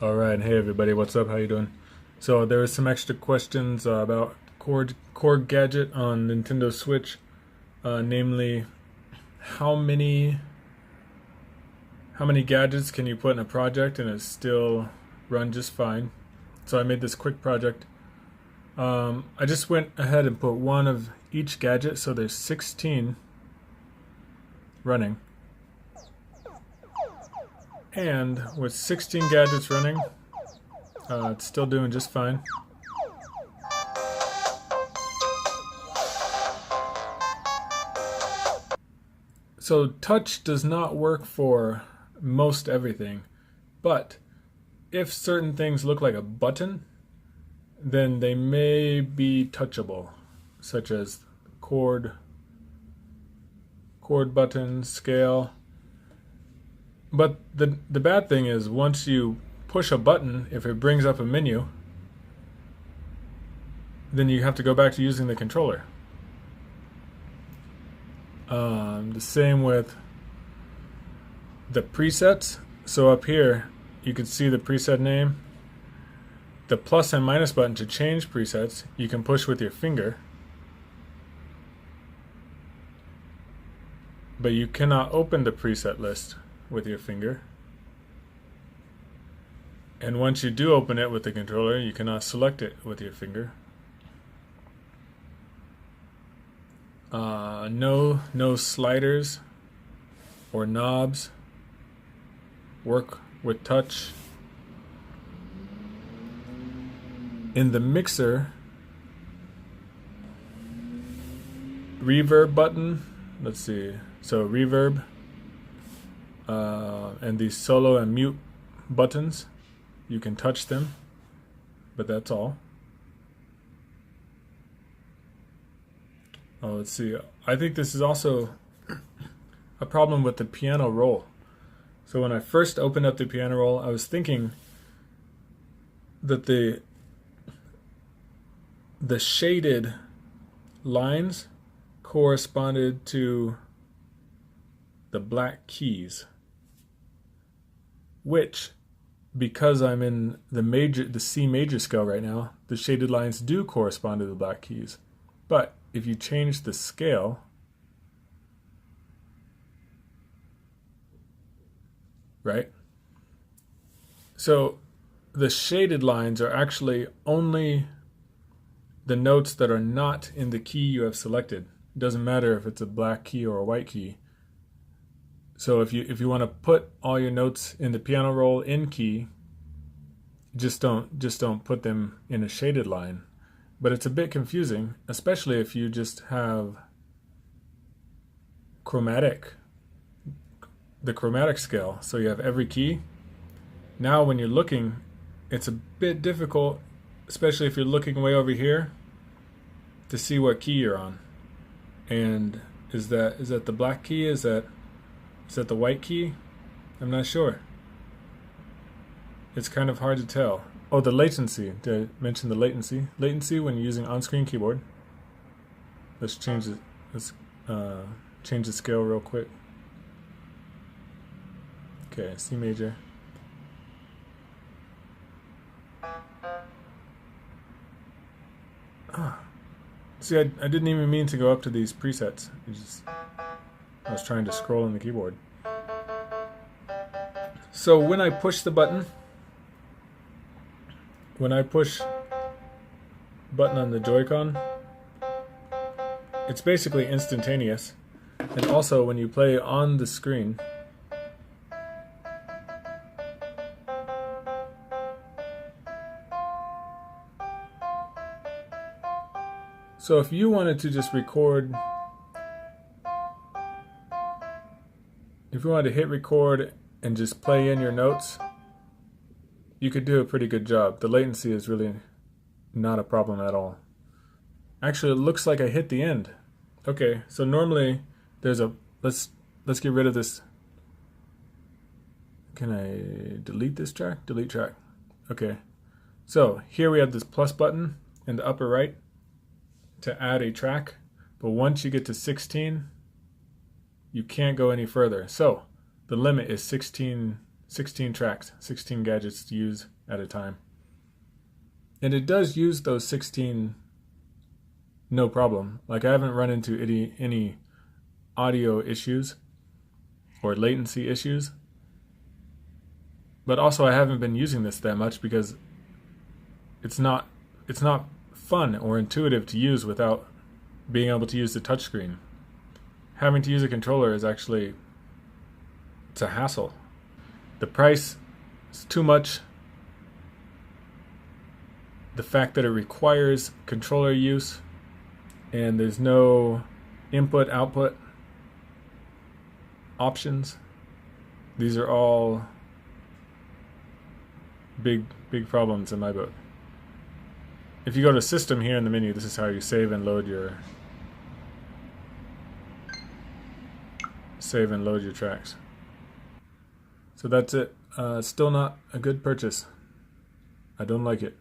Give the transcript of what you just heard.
All right, hey everybody, what's up? How you doing? So there was some extra questions about core Gadget on Nintendo Switch, namely how many how many gadgets can you put in a project and it still run just fine? So I made this quick project. I just went ahead and put one of each gadget, so there's 16 running. And with 16 gadgets running, it's still doing just fine. So touch does not work for most everything, but if certain things look like a button, then they may be touchable, such as chord button, scale. But the bad thing is once you push a button, if it brings up a menu, then you have to go back to using the controller. The same with the presets. So up here, you can see the preset name. The plus and minus button to change presets, you can push with your finger. But you cannot open the preset list with your finger. And once you do open it with the controller, you cannot select it with your finger. No sliders or knobs work with touch. In the mixer, reverb button, let's see, so reverb, and these solo and mute buttons, you can touch them, but that's all. Oh, let's see. I think this is also a problem with the piano roll. So when I first opened up the piano roll, I was thinking that the shaded lines corresponded to the black keys, which, because I'm in the C major scale right now, the shaded lines do correspond to the black keys. But if you change the scale, right? So the shaded lines are actually only the notes that are not in the key you have selected. It doesn't matter if it's a black key or a white key. So if you want to put all your notes in the piano roll in key, just don't put them in a shaded line. But it's a bit confusing, especially if you just have the chromatic scale. So you have every key. Now when you're looking, it's a bit difficult, especially if you're looking way over here, to see what key you're on. And is that the black key? Is that the white key? I'm not sure. It's kind of hard to tell. Oh, the latency. Did I mention the latency? Latency when you're using on-screen keyboard. Let's change it. Let's change the scale real quick. Okay, C major. See, I didn't even mean to go up to these presets. I was trying to scroll on the keyboard. So when I push the button, button on the Joy-Con, it's basically instantaneous. And also when you play on the screen, so if you wanted to just record, if you wanted to hit record and just play in your notes, you could do a pretty good job. The latency is really not a problem at all. Actually, it looks like I hit the end. Okay, so normally there's a, let's get rid of this. Can I delete this track? Delete track. Okay, so here we have this plus button in the upper right to add a track, but once you get to 16, you can't go any further. So the limit is 16 16 tracks, 16 gadgets to use at a time. And it does use those 16 no problem. Like, I haven't run into any audio issues or latency issues. But also I haven't been using this that much because it's not fun or intuitive to use without being able to use the touchscreen. Having to use a controller is actually, it's a hassle. The price is too much. The fact that it requires controller use and there's no input output options. These are all big problems in my book. If you go to system here in the menu, this is how you save and load your tracks. So that's it. Still not a good purchase. I don't like it.